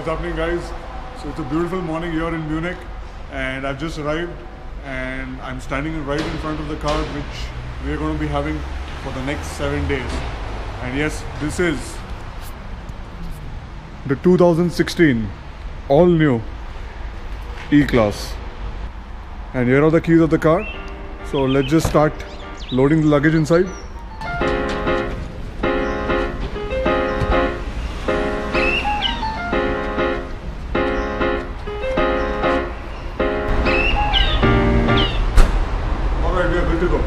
happening, guys? So it's a beautiful morning here in Munich, and I've just arrived, and I'm standing right in front of the car which we're going to be having for the next 7 days. And yes, this is the 2016 all-new E-Class. And here are the keys of the car. So let's just start loading the luggage inside. Alright, we are good to go.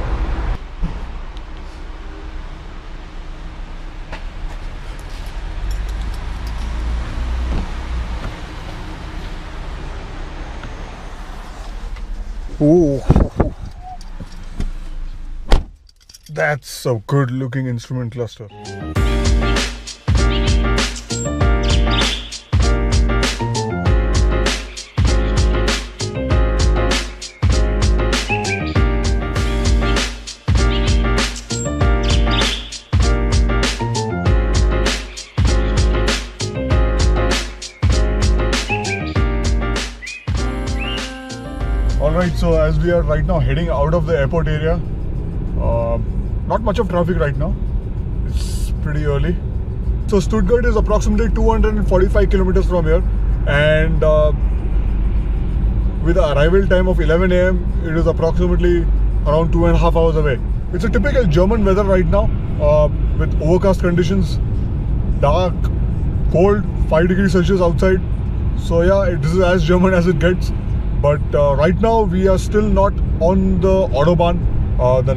Ooh. That's a good looking instrument cluster. Alright, so as we are right now heading out of the airport area, not much of traffic right now. It's pretty early. So Stuttgart is approximately 245 kilometers from here, and with the arrival time of 11 AM, it is approximately around 2.5 hours away. It's a typical German weather right now, with overcast conditions, dark, cold, 5 degrees Celsius outside. So yeah, this is as German as it gets. But right now we are still not on the Autobahn, the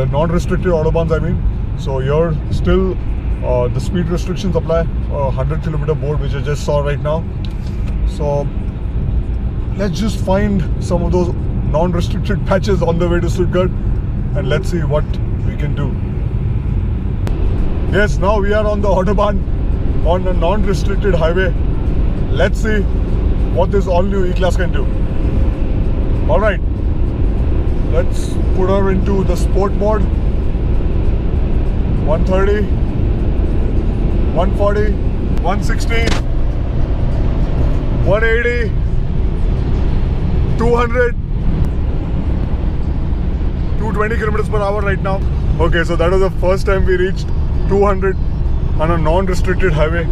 non-restricted Autobahns, I mean. So here still the speed restrictions apply, 100 kilometer board which I just saw right now. So let's just find some of those non-restricted patches on the way to Stuttgart, and let's see what we can do. Yes, now we are on the Autobahn, on a non-restricted highway. Let's see what this all-new E-Class can do. Alright, let's put her into the sport mode. 130, 140, 160, 180, 200, 220 kilometers per hour right now. Okay, so that was the first time we reached 200 on a non-restricted highway.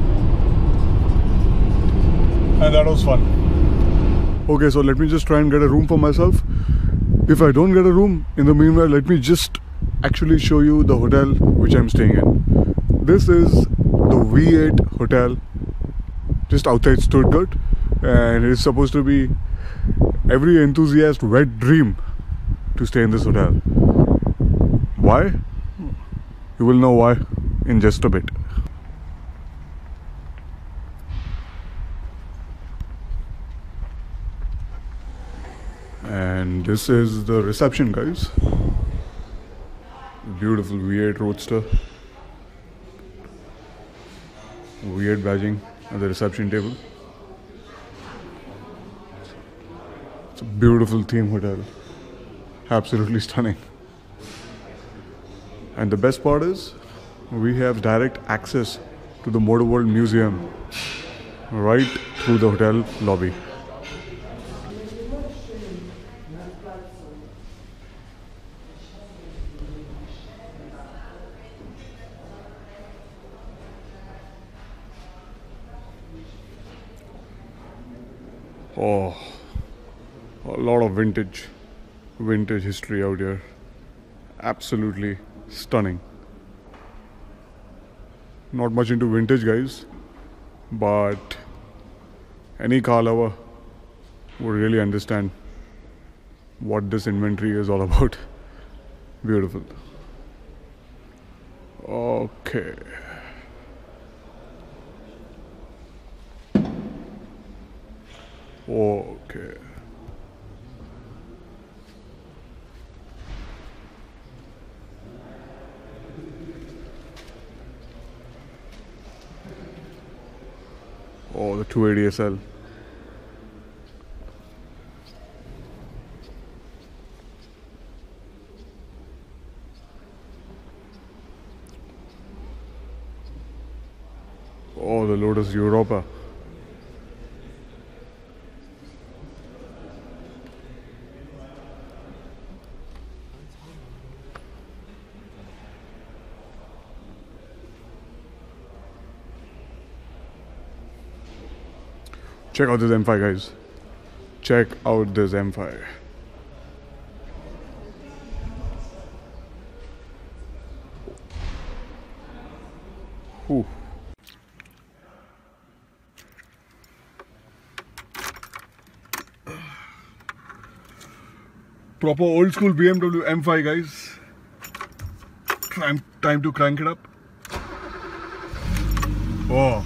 And that was fun. Okay, so let me just try and get a room for myself. If I don't get a room, in the meanwhile, let me just actually show you the hotel which I'm staying in. This is the V8 hotel just outside Stuttgart, and it's supposed to be every enthusiast's wet dream to stay in this hotel. Why? You will know why in just a bit. And this is the reception, guys. Beautiful V8 Roadster. V8 badging at the reception table. It's a beautiful theme hotel. Absolutely stunning. And the best part is, we have direct access to the Motor World Museum right through the hotel lobby. Oh, a lot of vintage history out here. Absolutely stunning. Not much into vintage, guys, but any car lover would really understand what this inventory is all about. Beautiful. Okay. Okay. Oh, the 280 SL. Oh, the Lotus Europa. Check out this M5, guys. Check out this M5. Ooh. Proper old school BMW M5, guys. Time to crank it up. Oh.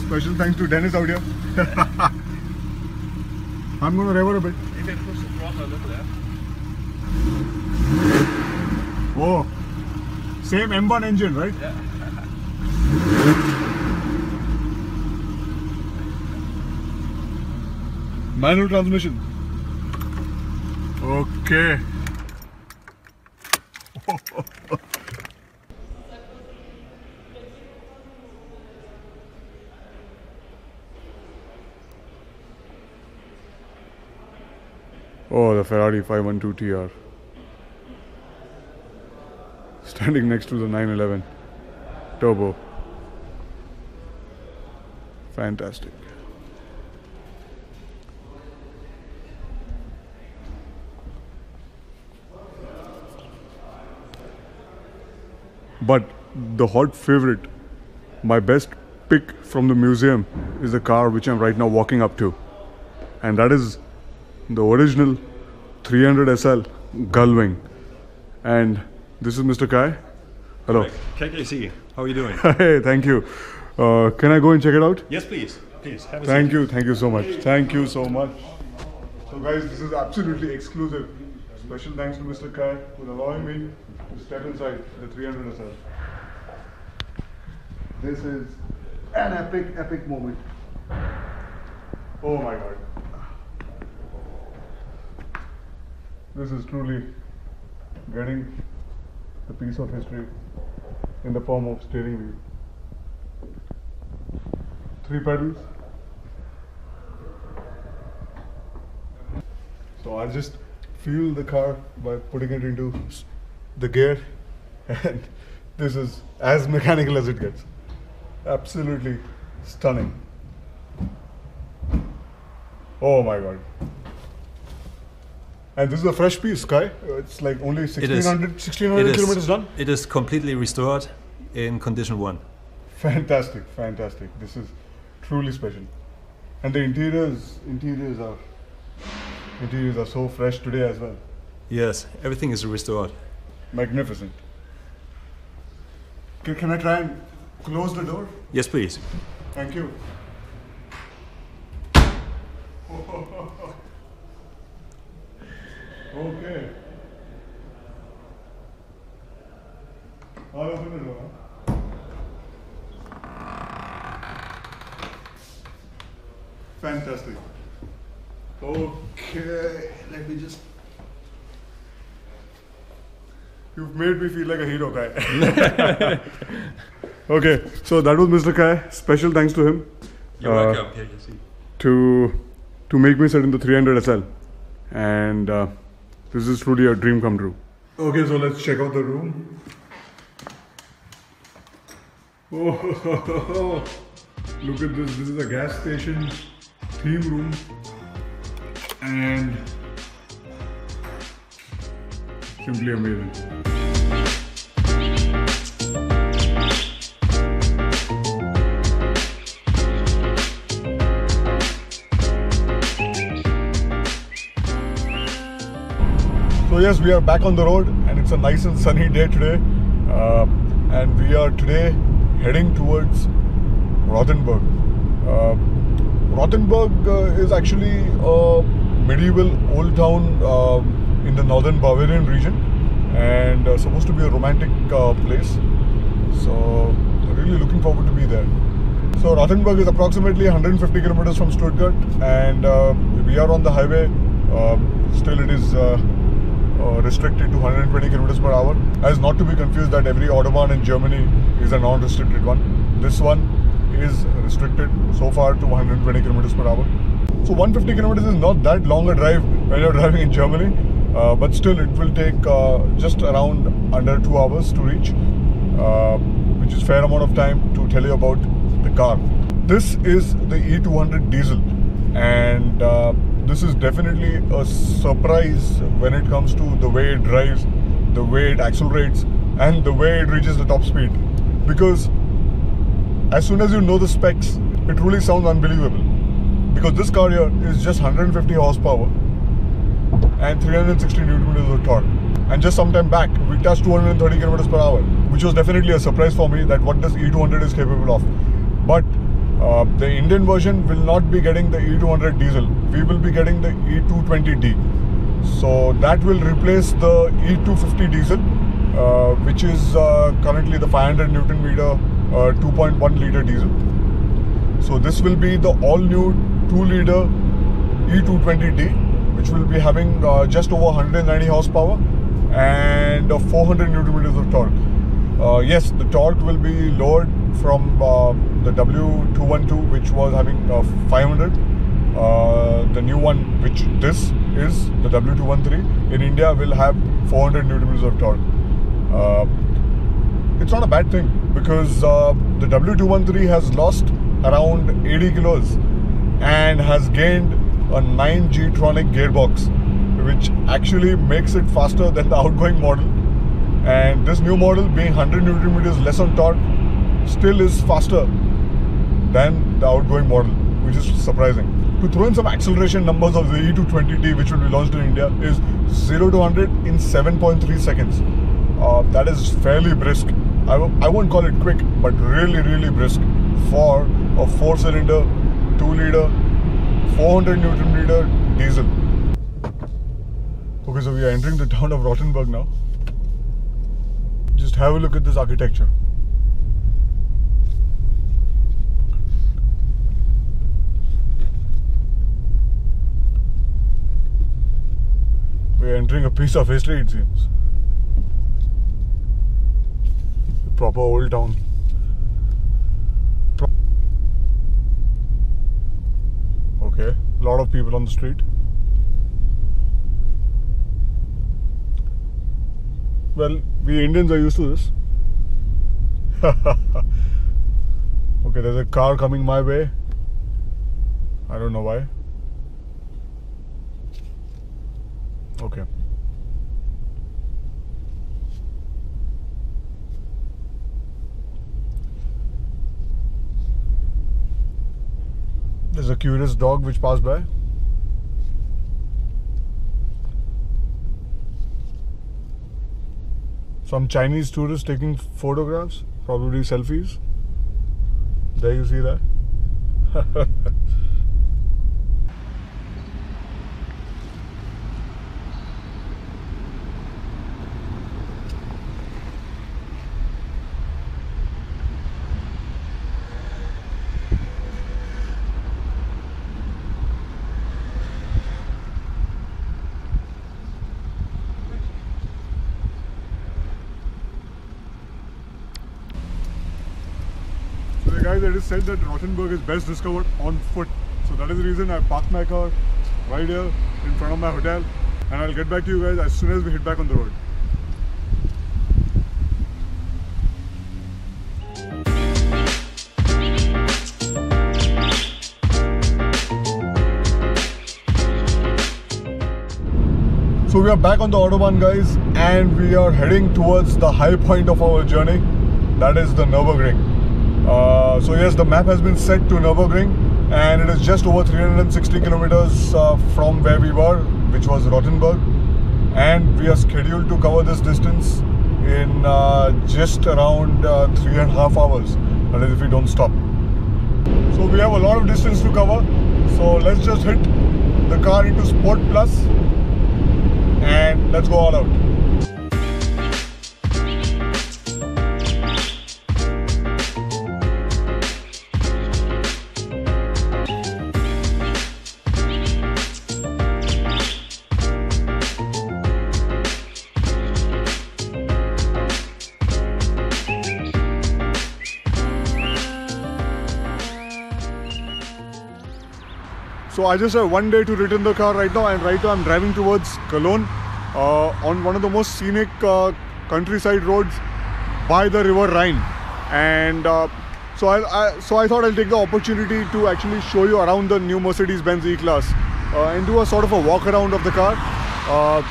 Special thanks to Dennis out here. I'm going to rev her a bit. You can push the throttle a little there. Oh. Same M1 engine, right? Yeah. Manual transmission. Okay. Oh, the Ferrari 512 TR. Standing next to the 911 Turbo. Fantastic. But the hot favorite, my best pick from the museum, is the car which I'm right now walking up to. And that is the original 300 SL Gullwing. And this is Mr. Kai. Hello. KKC, how are you doing? Hey, thank you. Can I go and check it out? Yes, please. Please, have a Thank seat. you. Thank you so much. Thank you so much. So guys, this is absolutely exclusive. Special thanks to Mr. Kai for allowing me to step inside the 300 SL. This is an epic moment. Oh my god. This is truly getting the piece of history in the form of steering wheel. 3 pedals. So I'll just fuel the car by putting it into the gear, and this is as mechanical as it gets. Absolutely stunning. Oh my god. And this is a fresh piece, Kai. It's like only 1600 kilometers done. It is completely restored in condition 1. Fantastic, fantastic. This is truly special. And the interiors are so fresh today as well. Yes, everything is restored. Magnificent. Can I try and close the door? Yes, please. Thank you. Okay. I'll open the door. Fantastic. Okay, let me just. You've made me feel like a hero, Kai. Okay, so that was Mr. Kai. Special thanks to him. You're welcome, KKC. To make me sit in the 300 SL, and this is truly a dream come true. Okay, so let's check out the room. Oh, look at this. This is a gas station theme room, and simply amazing. So yes, we are back on the road, and it's a nice and sunny day today, and we are today heading towards Rothenburg. Rothenburg is actually a medieval old town in the northern Bavarian region, and supposed to be a romantic place. So really looking forward to be there. So Rothenburg is approximately 150 kilometers from Stuttgart, and we are on the highway. Still it is restricted to 120 kilometers per hour. As not to be confused that every Autobahn in Germany is a non-restricted one. This one is restricted so far to 120 kilometers per hour. So 150 kilometers is not that long a drive when you're driving in Germany, but still it will take just around under 2 hours to reach, which is fair amount of time to tell you about the car. This is the E200 diesel, and this is definitely a surprise when it comes to the way it drives, the way it accelerates, and the way it reaches the top speed. Because as soon as you know the specs, it really sounds unbelievable. Because this car here is just 150 horsepower and 360 Newton meters of torque. And just some time back, we touched 230 kilometers per hour, which was definitely a surprise for me that what this E200 is capable of. But the Indian version will not be getting the E200 diesel. We will be getting the E220D. So that will replace the E250 diesel, which is currently the 500 Newton meter 2.1 liter diesel. So this will be the all-new 2-liter E220D, which will be having just over 190 horsepower and 400 Newton meters of torque. Yes, the torque will be lowered from the W212, which was having 500. The new one, which this is the W213, in India will have 400 Newton meters of torque. It's not a bad thing, because the W213 has lost around 80 kilos and has gained a 9G-tronic gearbox, which actually makes it faster than the outgoing model. And this new model, being 100 Newton meters less on torque, still is faster than the outgoing model, which is surprising. To throw in some acceleration numbers of the E220D, which will be launched in India, is 0 to 100 in 7.3 seconds. That is fairly brisk. I won't call it quick, but really brisk for a 4-cylinder, 2-liter, 400 Newton meter diesel. Okay, so we are entering the town of Rothenburg now. Just have a look at this architecture. We are entering a piece of history, it seems. The proper old town. Okay, a lot of people on the street. Well, we Indians are used to this. Okay, there's a car coming my way. I don't know why. Okay. There's a curious dog which passed by. Some Chinese tourists taking photographs, probably selfies. There you see that. Guys, it is said that Rothenburg is best discovered on foot. So that is the reason I parked my car right here in front of my hotel, and I'll get back to you guys as soon as we hit back on the road. So we are back on the Autobahn, guys, and we are heading towards the high point of our journey, that is the Nürburgring. So yes, the map has been set to Nürburgring, and it is just over 360 kilometers from where we were, which was Rothenburg, and we are scheduled to cover this distance in just around 3.5 hours, that is if we don't stop. So we have a lot of distance to cover, so let's just hit the car into Sport Plus and let's go all out. So I just have one day to return the car right now, and right now I'm driving towards Cologne on one of the most scenic countryside roads by the river Rhine. And So I thought I'll take the opportunity to actually show you around the new Mercedes-Benz E-Class and do a sort of a walk around of the car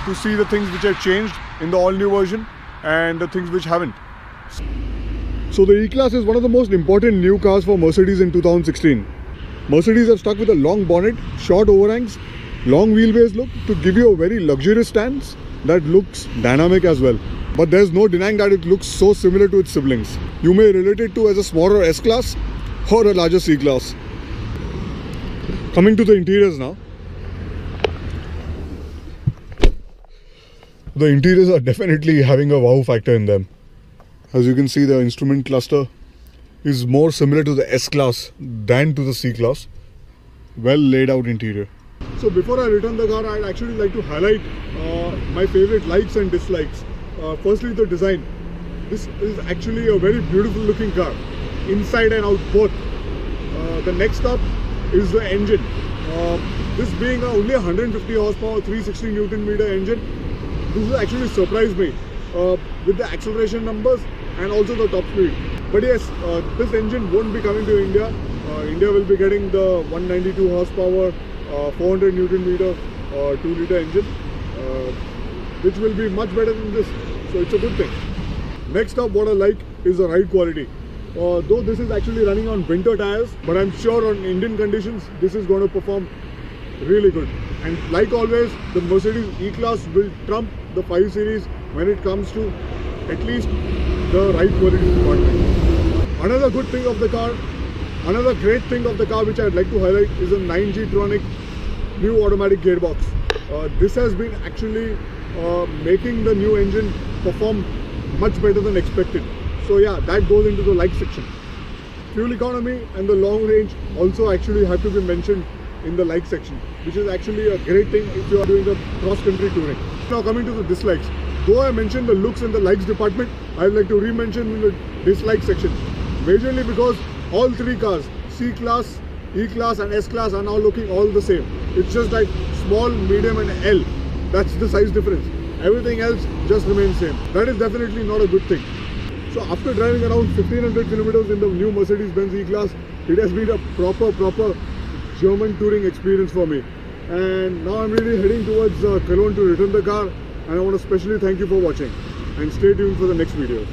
to see the things which have changed in the all-new version and the things which haven't. So the E-Class is one of the most important new cars for Mercedes in 2016. Mercedes have stuck with a long bonnet, short overhangs, long wheelbase look to give you a very luxurious stance that looks dynamic as well. But there's no denying that it looks so similar to its siblings. You may relate it to as a smaller S-Class or a larger C-Class. Coming to the interiors now. The interiors are definitely having a wow factor in them. As you can see, the instrument cluster is more similar to the S-Class than to the C-Class. Well laid out interior. So before I return the car, I'd actually like to highlight my favorite likes and dislikes. Firstly, the design. This is actually a very beautiful looking car, inside and out both. The next up is the engine. This being only 150 horsepower, 360 Newton meter engine, this has actually surprised me with the acceleration numbers and also the top speed. But yes, this engine won't be coming to India. India will be getting the 192 horsepower, 400 Newton meter, 2-liter engine, which will be much better than this. So it's a good thing. Next up, what I like is the ride quality. Though this is actually running on winter tires, but I'm sure on Indian conditions, this is going to perform really good. And like always, the Mercedes E-Class will trump the 5 Series when it comes to at least the ride quality department. Another good thing of the car, another great thing of the car which I'd like to highlight is a 9G-tronic new automatic gearbox. This has been actually making the new engine perform much better than expected. So yeah, that goes into the like section. Fuel economy and the long range also actually have to be mentioned in the like section, which is actually a great thing if you are doing a cross-country touring. Now coming to the dislikes. Though I mentioned the looks and the likes department, I'd like to re-mention in the dislike section. Majorly because all three cars, C-Class, E-Class and S-Class, are now looking all the same. It's just like small, medium and L. That's the size difference. Everything else just remains same. That is definitely not a good thing. So after driving around 1500 kilometers in the new Mercedes-Benz E-Class, it has been a proper German touring experience for me. And now I'm really heading towards Cologne to return the car. And I want to specially thank you for watching. And stay tuned for the next videos.